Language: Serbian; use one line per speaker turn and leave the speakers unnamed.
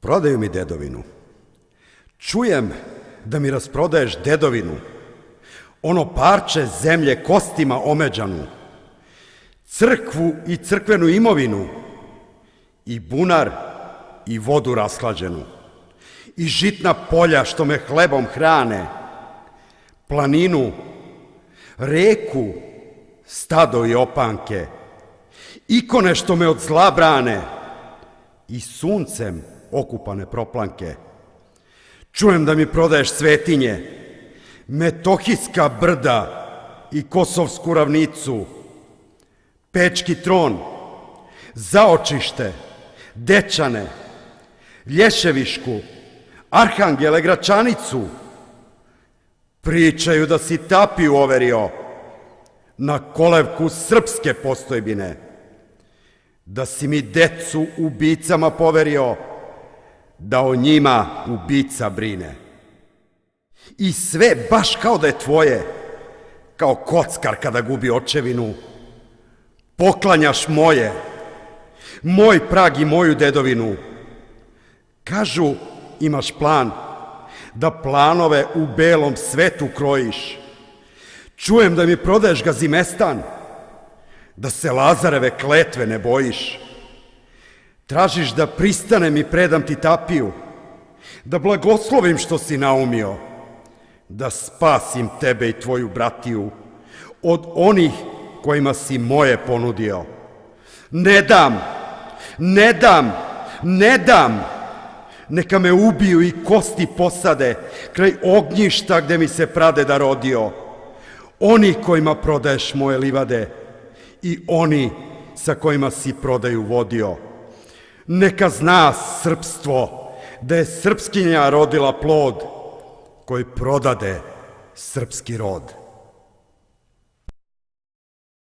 Prodaju mi dedovinu. Čujem da mi rasprodaješ dedovinu, ono parče zemlje kostima omeđanu, crkvu i crkvenu imovinu, i bunar i vodu rashlađenu, i žitna polja što me hlebom hrane, planinu, reku, stado i opanke, ikone što me od zla brane i suncem okupane proplanke. Čujem da mi prodaješ svetinje, Metohijska brda i Kosovsku ravnicu, Pečki tron, Zaočište, Dečane, Lješevišku, Arhangele, Gračanicu. Pričaju da si tapiju overio na kolevku srpske postojbine, da si mi decu ubicama poverio, da o njima ubica brine. I sve baš kao da je tvoje, kao kockar kada gubi očevinu. Poklanjaš moje, moj prag i moju dedovinu. Kažu imaš plan, da planove u belom svetu krojiš. Čujem da mi prodaješ Gazimestan, da se Lazareve kletve ne bojiš. Tražiš da pristanem i predam ti tapiju, da blagoslovim što si naumio, da spasim tebe i tvoju bratiju od onih kojima si moje ponudio. Ne dam, ne dam, ne dam! Neka me ubiju i kosti posade kraj ognjišta gde mi se pradeda rodio. Oni kojima prodaješ moje livade i oni sa kojima si prodaju vodio. Neka zna srpstvo da je srpskinja rodila plod koji prodade srpski rod.